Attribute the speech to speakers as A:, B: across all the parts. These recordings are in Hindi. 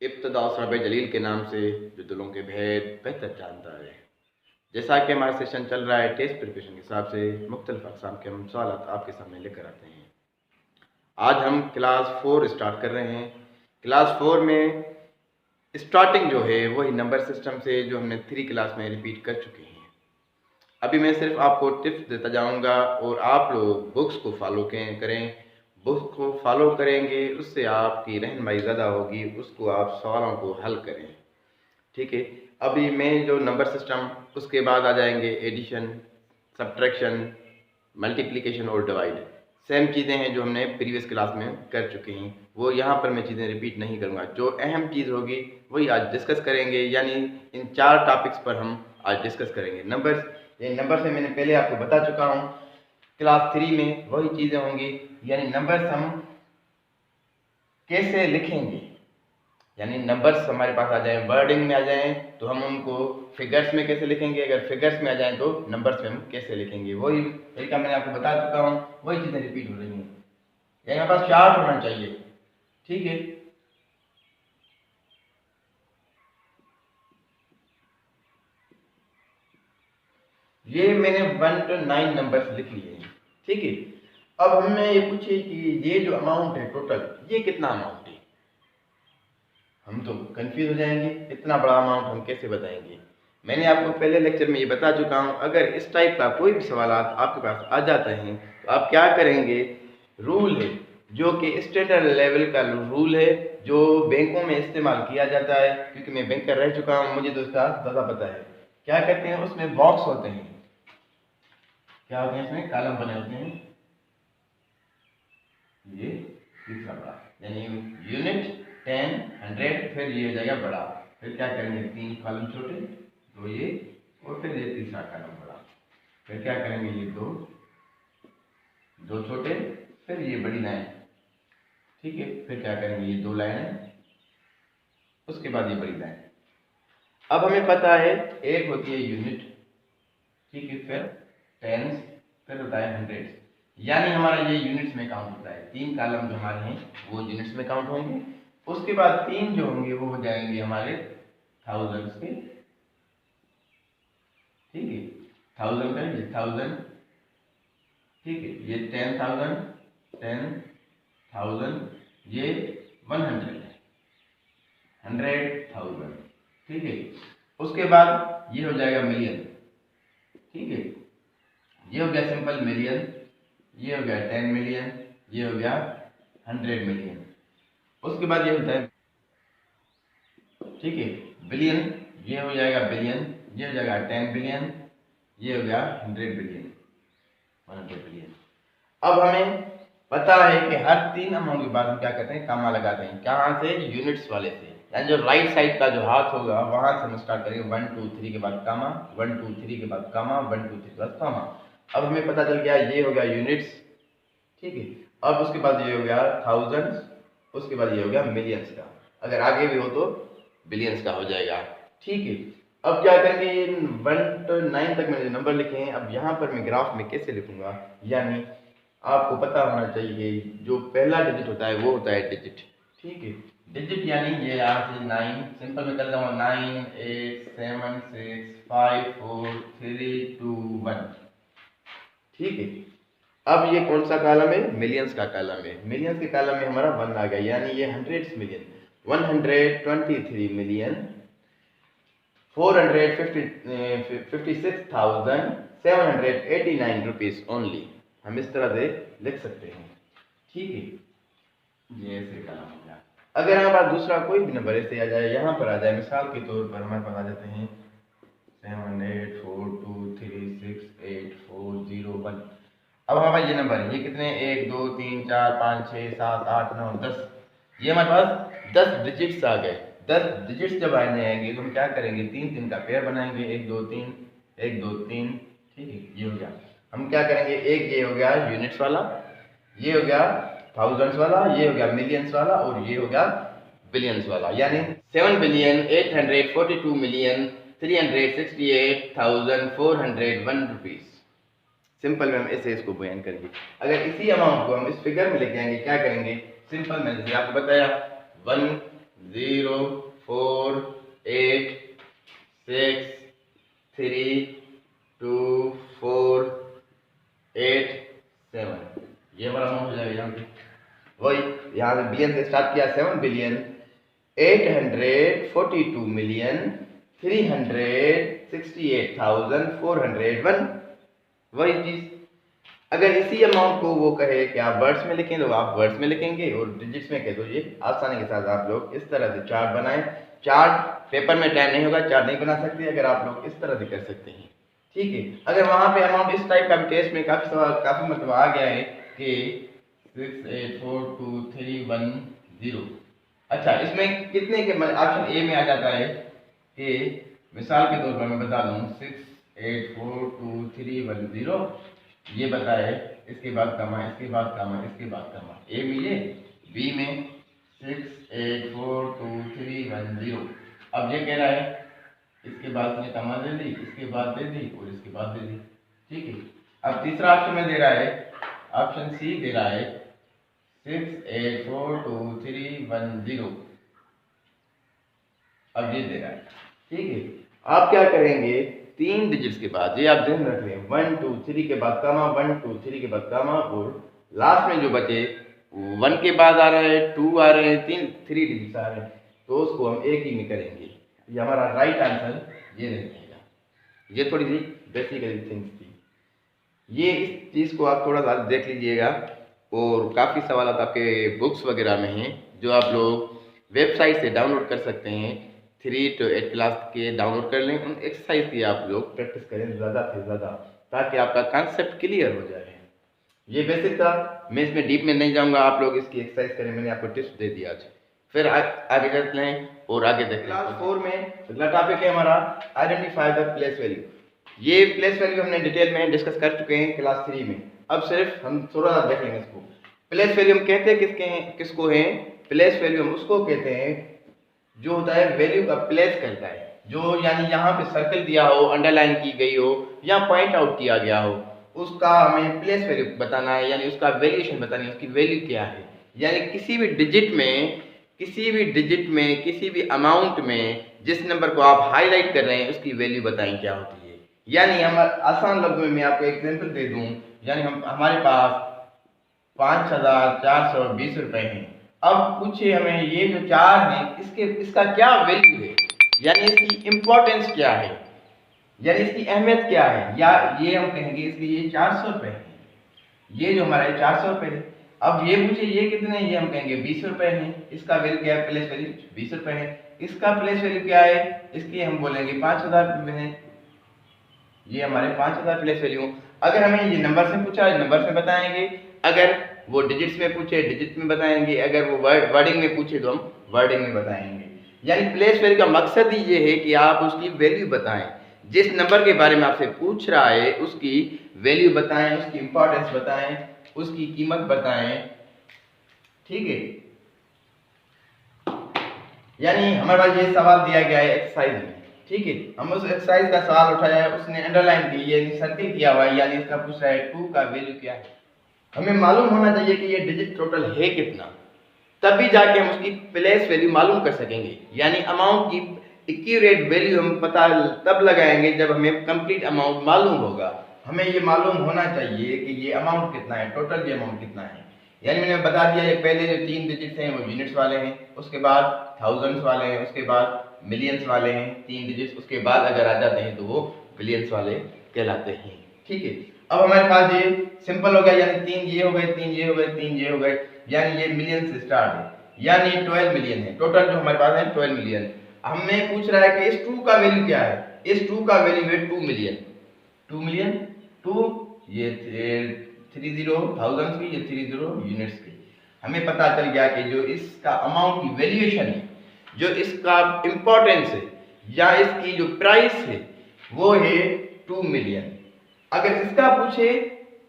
A: इब्तिदा रब जलील के नाम से जो दिलों के भेद बेहतर जानता है। जैसा कि हमारा सेशन चल रहा है टेस्ट प्रिपरेशन के हिसाब से मुख्तलिफ अक़साम के हम सवाल आपके सामने लेकर आते हैं। आज हम क्लास 4 स्टार्ट कर रहे हैं। क्लास 4 में स्टार्टिंग जो है वही नंबर सिस्टम से जो हमने 3 क्लास में रिपीट कर चुके हैं। अभी मैं सिर्फ आपको टिप्स देता जाऊंगा और आप लोग बुक्स को फॉलो करें। बुक्स को फॉलो करेंगे उससे आपकी रहनुमाई ज़्यादा होगी, उसको आप सवालों को हल करें। ठीक है, अभी मैं जो नंबर सिस्टम उसके बाद आ जाएंगे एडिशन, सब्ट्रैक्शन, मल्टीप्लिकेशन और डिवाइड। सेम चीज़ें हैं जो हमने प्रीवियस क्लास में कर चुके हैं, वो यहाँ पर मैं चीज़ें रिपीट नहीं करूँगा। जो अहम चीज़ होगी वही आज डिस्कस करेंगे, यानी इन 4 टॉपिक्स पर हम आज डिस्कस करेंगे। नंबर्स, ये नंबर से मैंने पहले आपको बता चुका हूँ। क्लास 3 में वही चीज़ें होंगी, यानी नंबर्स हम कैसे लिखेंगे, यानी नंबर्स हमारे पास आ जाए, वर्डिंग में आ जाएं तो हम उनको फिगर्स में कैसे लिखेंगे, अगर फिगर्स में आ जाएं तो नंबर्स में हम कैसे लिखेंगे। वही तरीका मैंने आपको बता चुका हूँ, वही चीज़ें रिपीट हो रही हैं। यहाँ पास चार्ट होना चाहिए, ठीक है। ये मैंने 1 to 9 नंबर्स लिख लिए हैं, ठीक है। अब हमें ये पूछिए कि ये जो अमाउंट है टोटल, ये कितना अमाउंट है। हम तो कंफ्यूज हो जाएंगे, इतना बड़ा अमाउंट हम कैसे बताएंगे। मैंने आपको पहले लेक्चर में ये बता चुका हूँ, अगर इस टाइप का कोई भी सवाल आपके पास आ जाता है तो आप क्या करेंगे। रूल है जो कि स्टैंडर्ड लेवल का रूल है, जो बैंकों में इस्तेमाल किया जाता है, क्योंकि मैं बैंकर रह चुका हूँ, मुझे तो इसका ज़्यादा पता है। क्या करते हैं, उसमें बॉक्स होते हैं, क्या होते हैं, इसमें कॉलम बने होते हैं। ये तीसरा बड़ा, यानी यूनिट, 10, 100, फिर ये हो जाएगा बड़ा। फिर क्या करेंगे, 3 कॉलम छोटे, 2 ये, और फिर ये तीसरा कॉलम बड़ा। फिर क्या करेंगे, ये 2 छोटे, फिर ये बड़ी लाइन, ठीक है। फिर क्या करेंगे, ये 2 लाइनें, उसके बाद ये बड़ी लाइन। अब हमें पता है एक होती है यूनिट, ठीक है, फिर टेंस, फिर होता है हंड्रेड, यानी हमारा ये यूनिट्स में काउंट होता है। 3 कॉलम जो हमारे हैं वो यूनिट्स में काउंट होंगे। उसके बाद 3 जो होंगे वो हो जाएंगे हमारे थाउजेंड्स के, ठीक है। थाउजेंड का ये 1000, ठीक है। ये 10,000, 10,000, ये 100, 100,000, ठीक है। उसके बाद ये हो जाएगा मिलियन, ठीक है। ये हो गया सिंपल मिलियन, ये हो गया 10 मिलियन, ये हो गया 100 मिलियन। उसके बाद ये होता है, ठीक है, बिलियन, ये हो जाएगा बिलियन, ये हो जाएगा 10 बिलियन, ये हो गया 100 बिलियन, 100 बिलियन। अब हमें पता है कि हर 3 अमाउंट के बाद हम क्या करते हैं, कामा लगाते हैं। कहाँ से, यूनिट्स वाले से, यानी जो राइट साइड का जो हाथ होगा वहां से हम स्टार्ट करेंगे। 1 2 3 के बाद कामा, 1 2 3 के बाद कामा, 1 2 3 के बाद कामा। अब हमें पता चल गया ये हो गया यूनिट्स, ठीक है। अब उसके बाद ये हो गया थाउजेंड्स, उसके बाद ये हो गया मिलियंस का, अगर आगे भी हो तो बिलियंस का हो जाएगा, ठीक है। अब क्या करेंगे, 1 to 9 तक मैंने नंबर लिखे हैं। अब यहाँ पर मैं ग्राफ में कैसे लिखूंगा, यानी आपको पता होना चाहिए जो पहला डिजिट होता है वो होता है डिजिट, ठीक है। डिजिट यानी ये यहाँ से 9, सिंपल में कर दूंगा 9 8 7 6 5 4 3 2 1, ठीक है। अब ये कौन सा कॉलम है, मिलियंस का कॉलम है। मिलियंस के कॉलम में हमारा 1 आ गया, यानी ये hundreds million, 123 million 456,789 rupees only. हम इस तरह से लिख सकते हैं, ठीक है। ये ऐसे कॉलम हो गया। अगर हमारे पास दूसरा कोई भी नंबर ऐसे आ जाए, यहाँ पर आ जाए, मिसाल के तौर पर हमारे पास आ जाते हैं 7 8 4 2 3 6 8 4 0 1। अब हमारे पास ये नंबर है, ये कितने, 1 2 3 4 5 6 7 8 9 10, ये हमारे पास 10 डिजिट्स आ गए। 10 डिजिट्स जब आने आएंगे तो हम क्या करेंगे, 3 3 का पेयर बनाएंगे, 1 2 3 1 2 3, ठीक है। ये हो गया, हम क्या करेंगे, एक ये हो गया यूनिट्स वाला, ये हो गया थाउजेंड्स वाला, ये हो गया मिलियंस वाला, और ये हो गया बिलियंस वाला, यानी 7,842,368,401 रुपीज। सिंपल में हम ऐसे इसको बयान करेंगे। अगर इसी अमाउंट को हम इस फिगर में लेके आएंगे, क्या करेंगे, सिंपल में जैसे आपको बताया 1 0 4 8 6 3 2 4 8 7, ये हमारा अमाउंट हो जाएगा यहाँ पे। वही यहाँ से बिलियन से स्टार्ट किया 7 बिलियन 842 मिलियन 368,401, वही चीज। अगर इसी अमाउंट को वो कहे कि आप वर्ड्स में लिखें तो आप वर्ड्स में लिखेंगे, और डिजिट्स में कहे तो ये आसानी के साथ आप लोग इस तरह से चार्ट बनाएं। चार्ट पेपर में टाइम नहीं होगा, चार्ट नहीं बना सकते, अगर आप लोग इस तरह से कर सकते हैं, ठीक है। अगर वहां पे अमाउंट इस टाइप का टेस्ट में काफी सवाल काफी मतलब आ गया है कि 684231 अच्छा, इसमें कितने के ऑप्शन ए में आ जाता है कि मिसाल के तौर पर मैं बता दूं 684231 ये बताए, इसके बाद कमा, इसके बाद कमा, इसके बाद कमा, ए में ये, बी में 684231 अब ये कह रहा है इसके बाद इसने कमा दे दी, इसके बाद दे दी और इसके बाद दे दी, ठीक है। अब तीसरा ऑप्शन में दे रहा है, ऑप्शन सी दे रहा है 684231 अब ये दे रहा है, ठीक है। आप क्या करेंगे, 3 डिजिट्स के बाद, ये आप ध्यान रख रहे हैं, 1 2 3 के बाद कमा, 1 2 3 के बाद कमा, और लास्ट में जो बचे 1 के बाद आ रहा है, 2 आ रहे हैं, 3 डिजिट्स आ रहे हैं, तो उसको हम एक ही में करेंगे। ये हमारा राइट आंसर ये रहेगा। ये थोड़ी सी बेसिक थिंग्स थी, ये इस चीज़ को आप थोड़ा सा देख लीजिएगा, और काफ़ी सवाल आपके बुक्स वगैरह में हैं जो आप लोग वेबसाइट से डाउनलोड कर सकते हैं। 3 to 8 क्लास के डाउनलोड कर लें, उन एक्सरसाइज की आप लोग प्रैक्टिस करें ज़्यादा से ज़्यादा, ताकि आपका कॉन्सेप्ट क्लियर हो जाए। ये बेसिक था, मैं इसमें डीप में नहीं जाऊंगा, आप लोग इसकी एक्सरसाइज करें, मैंने आपको टिप्स दे दिया आज। फिर आगे चलते हैं और आगे देखते हैं। क्लास 4 में अगला टॉपिक है हमारा आइडेंटिफाई द प्लेस वैल्यू। ये प्लेस वैल्यू हमने डिटेल में डिस्कस कर चुके हैं क्लास 3 में, अब सिर्फ हम थोड़ा सा देखेंगे इसको। प्लेस वैल्यू हम कहते हैं किसको हैं? प्लेस वैल्यू हम उसको कहते हैं जो होता है वैल्यू का प्लेस करता है, जो यानी यहाँ पे सर्कल दिया हो, अंडरलाइन की गई हो या पॉइंट आउट किया गया हो, उसका हमें प्लेस वैल्यू बताना है, यानी उसका वैल्यूएशन बतानी है, उसकी वैल्यू क्या है। यानी किसी भी डिजिट में किसी भी अमाउंट में जिस नंबर को आप हाईलाइट कर रहे हैं उसकी वैल्यू बताएं क्या होती है। यानी हम आसान लफ्जों में आपको एग्जांपल दे दूं, यानी हमारे पास 5420 रुपए हैं। अब पूछे हमें ये जो 4 है इसका क्या वैल्यू है, यानी इसकी इंपॉर्टेंस क्या है, यानी इसकी अहमियत क्या है, या ये हम कहेंगे इसके ये 400 रुपए है, ये जो हमारा 400 रुपए है। अब ये पूछे ये कितने हैं, ये हम कहेंगे 20 रुपए है, इसका वैल्यू क्या है, प्लेस वैल्यू 20 रुपए है। इसका प्लेस वैल्यू क्या है, इसकी हम बोलेंगे 5000 रुपए है, ये हमारे 5000 प्लेस वैल्यू। अगर हमें ये नंबर से पूछा नंबर से बताएंगे, अगर वो डिजिट्स में पूछे डिजिट में बताएंगे, अगर वो वर्डिंग में पूछे तो हम वर्डिंग में बताएंगे। यानी प्लेस वैल्यू का मकसद ही ये है कि आप उसकी वैल्यू बताएं, जिस नंबर के बारे में आपसे पूछ रहा है उसकी वैल्यू बताएं, उसकी इंपॉर्टेंस बताएं, उसकी कीमत बताएं, ठीक है। यानी हमारे पास ये सवाल दिया गया है एक्सरसाइज में, ठीक है। हम उस एक्सरसाइज का सवाल उठाया है, उसने अंडरलाइन की यानी सर्किल किया हुआ है, यानी इसका पूछ रहा है 2 का वैल्यू क्या है। हमें मालूम होना चाहिए कि ये डिजिट टोटल है कितना, तभी जाके हम उसकी प्लेस वैल्यू मालूम कर सकेंगे। यानी अमाउंट की एक्यूरेट वैल्यू हम पता तब लगाएंगे जब हमें कंप्लीट अमाउंट मालूम होगा। हमें ये मालूम होना चाहिए कि ये अमाउंट कितना है, टोटल ये अमाउंट कितना है। यानी मैंने बता दिया ये पहले जो 3 डिजिट्स हैं वो यूनिट्स वाले हैं, उसके बाद थाउजेंड्स वाले हैं, उसके बाद मिलियंस वाले हैं 3 डिजिट्स, उसके बाद अगर आ जाते हैं तो वो बिलियंस वाले कहलाते हैं, ठीक है। अब हमारे पास ये सिंपल हो गया, यानी 3 ये हो गए, 3 ये हो गए, 3 ये हो गए, यानी ये मिलियन से स्टार्ट है, यानी 12 मिलियन है टोटल जो हमारे पास है 12 मिलियन। हमें पूछ रहा है कि इस 2 का वैल्यू क्या है, इस 2 का वैल्यू है 2 मिलियन, 2 मिलियन 2 ये 30,000 की, ये 30 यूनिट्स की। हमें पता चल गया कि जो इसका अमाउंट की वैल्यूएशन है, जो इसका इंपॉर्टेंस है या इसकी जो प्राइस है वो है 2 मिलियन। अगर इसका पूछे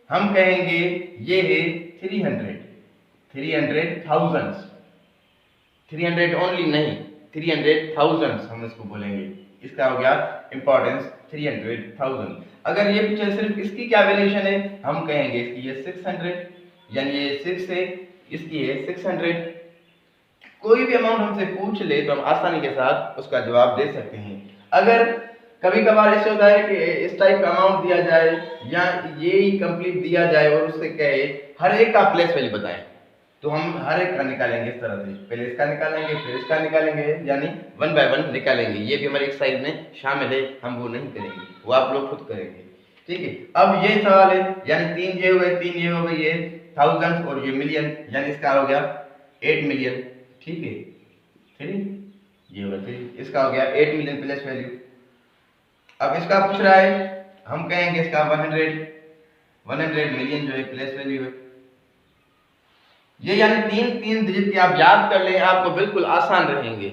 A: हम कहेंगे ये है 300,000 ओनली नहीं, 300,000 हम इसको बोलेंगे, इसका हो गया इंपॉर्टेंस 300,000। अगर ये पूछे सिर्फ इसकी क्या वैल्यूएशन है, हम कहेंगे इसकी ये 600, यानी ये 6 है, इसकी है 600। कोई भी अमाउंट हमसे पूछ ले तो हम आसानी के साथ उसका जवाब दे सकते हैं। अगर कभी कभार ऐसे होता है कि इस टाइप का अमाउंट दिया जाए या ये ही कंप्लीट दिया जाए और उससे कहे हर एक का प्लेस वैल्यू बताएं, तो हम हर एक का निकालेंगे इस तरह से, पहले इसका निकालेंगे फिर इसका निकालेंगे, यानी 1 बाय 1 निकालेंगे। ये भी हमारी एक्सरसाइज में शामिल है, हम वो नहीं करेंगे, वो आप लोग खुद करेंगे। ठीक है, अब ये सवाल है, यानी 3 ये हो गए, 3 ये हो गए, ये थाउजेंड और ये मिलियन, यानी इसका हो गया 8 मिलियन। ठीक है, ये हो गया, इसका हो गया 8 मिलियन प्लेस वैल्यू। अब इसका पूछ रहा है, हम कहेंगे इसका 100 मिलियन जो है प्लेस वैल्यू है। ये यानी 3 डिजिट के आप याद कर लें, आपको बिल्कुल आसान रहेंगे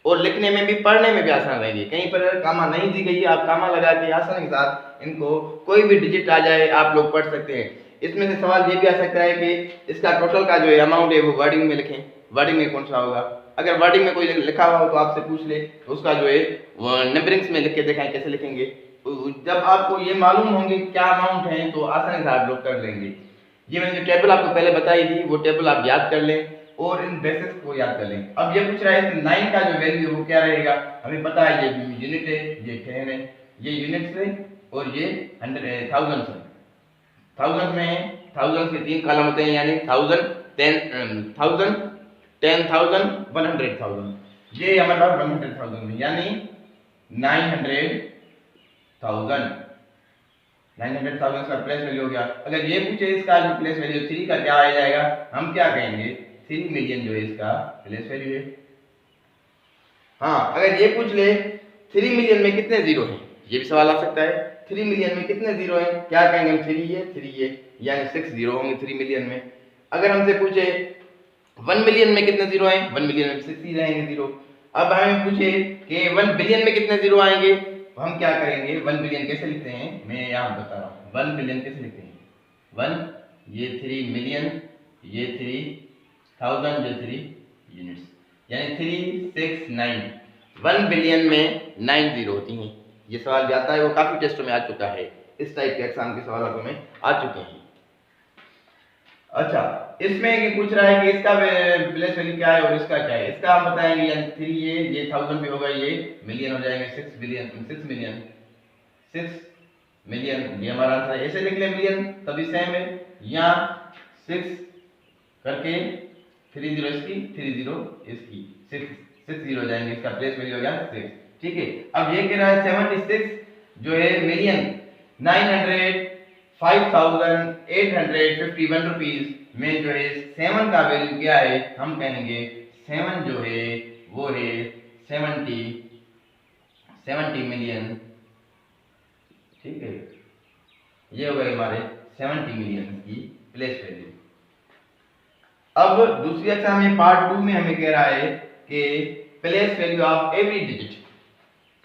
A: और लिखने में भी पढ़ने में भी आसान रहेंगे। कहीं पर कामा नहीं दी गई है, आप कामा लगा के आसानी के साथ इनको कोई भी डिजिट आ जाए आप लोग पढ़ सकते हैं। इसमें से सवाल ये भी आ सकता है कि इसका टोटल का जो है अमाउंट है वो वर्डिंग में लिखें, वर्डिंग में कौन सा होगा। अगर वर्डिंग में कोई लिखा हुआ हो तो आपसे पूछ ले, तो उसका जो है नंबरिंग्स में लिख के दिखाएं कैसे लिखेंगे। जब आपको ये मालूम होंगे क्या अमाउंट है तो आसानी से आप लोग कर लेंगे। ये मैंने जो टेबल आपको पहले बताई थी वो टेबल आप याद कर लें और इन बेसिक्स को याद कर लें। अब ये पूछ रहा है 9 का जो वैल्यू है वो क्या रहेगा, हमें पता है ये यूनिट है, ये 10 है, ये यूनिट्स है और ये 100 थाउजेंड्स है। थाउजेंड में थाउजेंड के 3 कॉलम होते हैं, यानी 1000, 10,000, 10,000, 100,000। ये हमारे पास 100,000 है, यानी 900,000 का प्लेस वैल्यू हो गया। अगर ये पूछे इसका जो प्लेस वैल्यू 3 का क्या आ जाएगा, हम क्या कहेंगे 3 मिलियन जो है इसका प्लेस वैल्यू है। हाँ, अगर ये पूछ ले 3 मिलियन में कितने जीरो हैं, ये भी सवाल आ सकता है। 3 मिलियन में कितने जीरो हैं, क्या कहेंगे हम 3 ये, यानी 6 जीरो होंगे 3 मिलियन में। अगर हमसे पूछे 1 मिलियन में कितने जीरो हैं, 1 मिलियन में 6 ही रहेंगे जीरो। अब हमें पूछे कि 1 बिलियन में कितने जीरो आएंगे, तो हम क्या करेंगे, 1 बिलियन कैसे लिखते हैं मैं यहाँ बता रहा हूँ। 1 बिलियन कैसे लिखते हैं, 1 ये 3 मिलियन, ये 3,000, ये 3 यूनिट्स, यानी 3, 6, 9। 1 बिलियन में 9 जीरो होती हैं। ये सवाल भी आता है, वो काफी टेस्टों में आ चुका है, इस टाइप के एग्जाम के सवालों में आ चुके हैं। अच्छा, इसमें ये पूछ रहा है कि इसका प्लेस वैल्यू क्या है और इसका क्या है। इसका हम बताएंगे, यानी 3 ये 1000 भी होगा, ये मिलियन हो जाएंगे, 6 मिलियन, ये हमारा आंसर है। ऐसे लिख ले मिलियन, तभी सेम है, यहाँ 6 करके 30 इसकी, 30 इसकी, 6 जीरो हो जाएंगे, इसका प्लेस वैल्यू हो गया 6। ठीक है, अब ये कह रहा है 76 जो है मिलियन 905,851 रुपीज में जो है 7 का वैल्यू क्या है, हम कहेंगे 7 जो है वो है 70 मिलियन। ठीक है, ये हो गए हमारे 70 मिलियन की प्लेस वैल्यू। अब दूसरी एग्जाम में पार्ट 2 में हमें कह रहा है कि place value of every digit.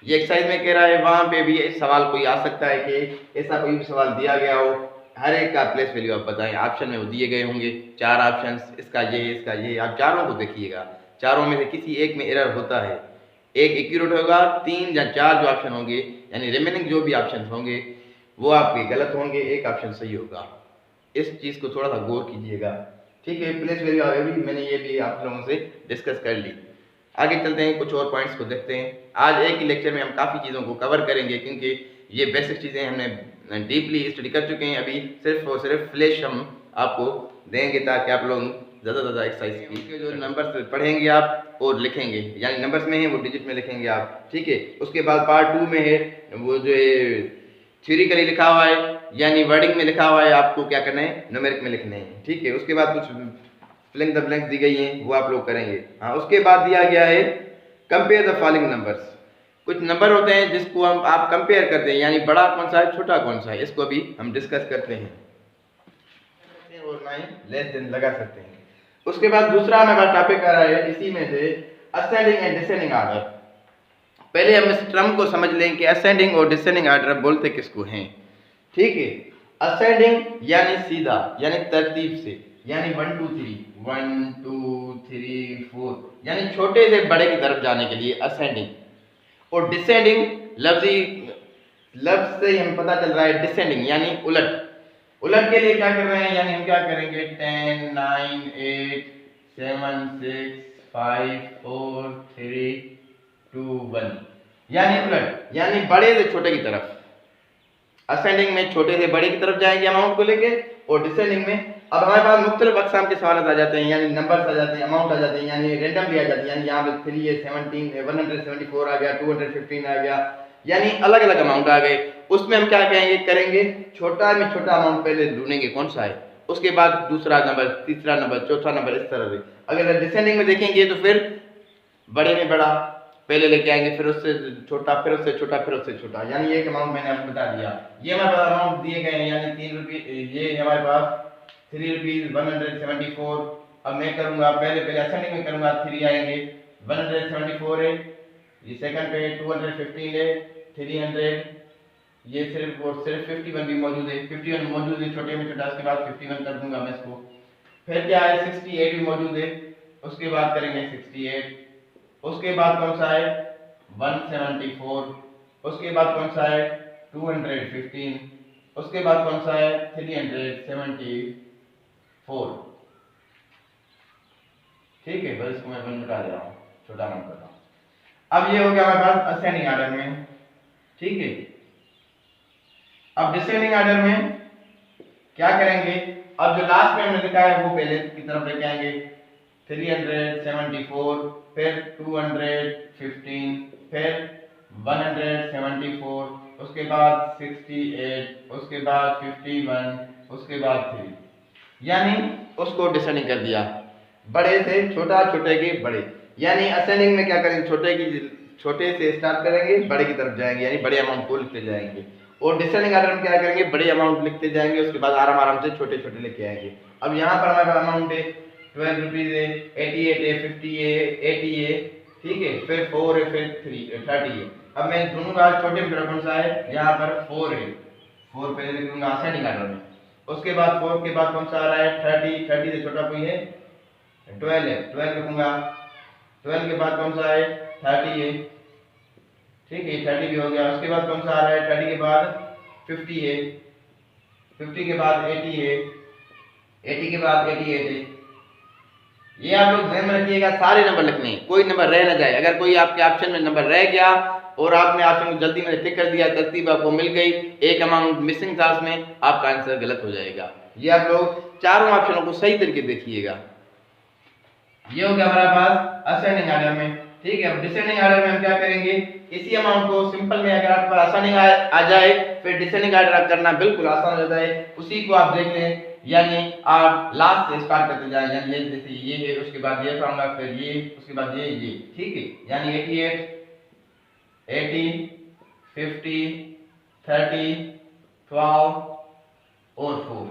A: ये एक्सरसाइज में कह रहा है, वहां पे भी सवाल कोई आ सकता है कि ऐसा कोई भी सवाल दिया गया हो, हर एक का प्लेस वैल्यू आप बताएं। ऑप्शन में वो दिए गए होंगे 4 ऑप्शंस, इसका ये, आप चारों को देखिएगा, चारों में से किसी एक में एरर होता है, एक एक्यूरेट होगा, 3 या 4 जो ऑप्शन होंगे, यानी रिमेनिंग जो भी ऑप्शन होंगे वो आपके गलत होंगे, एक ऑप्शन सही होगा। इस चीज को थोड़ा सा गौर कीजिएगा। ठीक है, प्लेस वैल्यू ऑफ एवरी मैंने ये भी आप लोगों से डिस्कस कर ली। आगे चलते हैं, कुछ और पॉइंट्स को देखते हैं। आज एक ही लेक्चर में हम काफ़ी चीज़ों को कवर करेंगे, क्योंकि ये बेसिक चीज़ें हमने डीपली स्टडी कर चुके हैं। अभी सिर्फ और सिर्फ फ्लैश हम आपको देंगे ताकि आप लोग ज़्यादा से ज़्यादा एक्सरसाइज की जो नंबर्स पढ़ेंगे आप और लिखेंगे, यानी नंबर्स में है वो डिजिट में लिखेंगे आप। ठीक है, उसके बाद पार्ट 2 में है वो जो है थ्योरिकली लिखा हुआ है, यानी वर्डिंग में लिखा हुआ है, आपको क्या करना है न्यूमेरिक में लिखने हैं। ठीक है, उसके बाद कुछ फिलिंग द ब्लैंक्स दी गई हैं वो आप लोग करेंगे। हाँ, उसके बाद दिया गया है कंपेयर द फॉलोइंग नंबर्स। कुछ नंबर होते हैं जिसको हम आप कंपेयर करते हैं, यानी बड़ा कौन सा है छोटा कौन सा है, इसको भी हम डिस्कस करते हैं और 9 लेस देन लगा सकते हैं। उसके बाद दूसरा हमारा टॉपिक आ रहा है इसी में से असेंडिंग एंड डिसेंडिंग ऑर्डर। पहले हम इस टर्म को समझ लें कि असेंडिंग और डिसेंडिंग ऑर्डर बोलते किसको हैं। ठीक है, असेंडिंग यानी सीधा, यानी तरतीब से, यानी 1 2 3 1 2 3 4, यानी छोटे से बड़े की तरफ जाने के लिए असेंडिंग। और डिसेंडिंग लफ्ज से हमें पता चल रहा है डिसेंडिंग, यानी उलट के लिए क्या कर रहे हैं, यानी हम क्या करेंगे 10 9 8 7 6 5 4 3 2 1, यानी उलट, यानी बड़े से छोटे की तरफ। असेंडिंग में छोटे से बड़े की तरफ जाएंगे अमाउंट को लेके, और डिसेंडिंग में अब हमारे पास मुख्तलिफ अक़साम के सवाल आ जाते हैं, यानी नंबर्स आ जाते हैं, अमाउंट आ जाते हैं, यानी रेंडम भी आ जाती है। यानी यहाँ पे 3 है, 17 174 आ गया, 215 आ गया, यानी अलग अलग अमाउंट आ गए। उसमें हम क्या करेंगे छोटा में छोटा अमाउंट पहले ढूंढेंगे कौन सा है, उसके बाद दूसरा नंबर, तीसरा नंबर, चौथा नंबर, इस तरह से। अगर डिसेंडिंग में देखेंगे तो फिर बड़े में बड़ा पहले लेके आएंगे, फिर उससे छोटा, फिर उससे छोटा, फिर उससे छोटा, यानी एक अमाउंट मैंने आपको बता दिया। ये हमारे पास अमाउंट दिए गए हैं, यानी 3 रुपये, ये हमारे पास 3 रुपीज 174। अब मैं करूंगा पहले असेंडिंग में करूंगा, 3 आएंगे, 174 है, ये सेकंड पे 215 है, 300, ये सिर्फ 51 भी मौजूद है, 51 मौजूद है छोटे में छोटा, उसके बाद 51 कर दूंगा मैं इसको। फिर क्या है 68 भी मौजूद है, उसके बाद करेंगे 68, उसके बाद कौन सा है 174, उसके बाद कौन सा है 215, उसके बाद कौन सा है 374। ठीक है, बस इसको मैं 1 बता दे रहा हूँ, छोटा नाम कर रहा हूँ। अब ये हो गया हमारे पास असेंडिंग ऑर्डर में। ठीक है, अब डिसेंडिंग ऑर्डर में क्या करेंगे, अब जो लास्ट में हमने लिखा है वो पहले की तरफ लेके आएंगे, 374, फिर 215, फिर 174, उसके बाद 68, उसके बाद 51, उसके बाद 3, यानी उसको डिसेंडिंग कर दिया, बड़े से छोटा, छोटे के बड़े। यानी असेंडिंग में क्या करेंगे, छोटे से स्टार्ट करेंगे, बड़े की तरफ जाएंगे, यानी बड़े अमाउंट को लिखते जाएंगे। और डिसेंडिंग ऑर्डर में क्या करेंगे, बड़े अमाउंट लिखते जाएंगे, उसके बाद आराम आराम से छोटे छोटे लेके आएंगे। अब यहाँ पर हमारे पास अमाउंट है 12 रुपीज है, 88 है, 50 है, 80 है, ठीक है, फिर 4 है, फिर 30 है। अब मैं ढूंढूंगा छोटे में कौन सा है, यहाँ पर 4 है, 4 पहले लिख दूंगा असेंडिंग ऑर्डर में। उसके बाद 4 के बाद कौन सा आ रहा है 30 से छोटा कोई है 12 है, 12 लिखूंगा। 12 के बाद कौन सा है 30 है, ठीक है, 30 भी हो गया। उसके बाद कौन सा आ रहा है 30 के बाद 50 है, 50 के बाद 80 है, 80 के बाद 88 है। ये आप लोग ध्यान में रखिएगा, सारे नंबर लिखने हैं, कोई नंबर रह ना जाए। अगर कोई आपके ऑप्शन में नंबर रह गया और आपने ऑप्शन को जल्दी में टिक कर दिया, तरतीब आपको मिल गई, एक अमाउंट मिसिंग था उसमें, आपका आंसर गलत हो जाएगा। ये आप लोग चारों ऑप्शनों को सही तरीके देखिएगा। ये हो गया हमारे पास असेंडिंग ऑर्डर में। ठीक है, अब डिसेंडिंग ऑर्डर में हम क्या करेंगे, इसी अमाउंट को सिंपल में अगर आपको असेंडिंग आ जाए फिर डिसेंडिंग ऑर्डर करना बिल्कुल आसान हो जाता है। उसी को आप देख लें, यानी आप लास्ट से स्टार्ट करते जाएं, यानी ये जैसे ये है, उसके बाद ये उठाऊंगा, फिर ये, उसके बाद ये। ठीक है, यानी 88, 80, 50, 30, 12 और 4।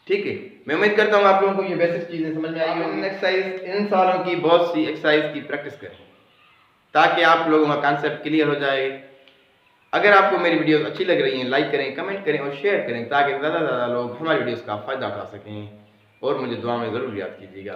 A: ठीक है, मैं उम्मीद करता हूँ आप लोगों को ये बेसिक चीजें समझ में आई होंगी। एक्सरसाइज, इन सवालों की बहुत सी एक्सरसाइज की प्रैक्टिस करें ताकि आप लोगों का कॉन्सेप्ट क्लियर हो जाए। अगर आपको मेरी वीडियोस अच्छी लग रही हैं, लाइक करें, कमेंट करें और शेयर करें ताकि ज़्यादा से ज़्यादा लोग हमारी वीडियोस का फ़ायदा उठा सकें। और मुझे दुआ में ज़रूर याद कीजिएगा।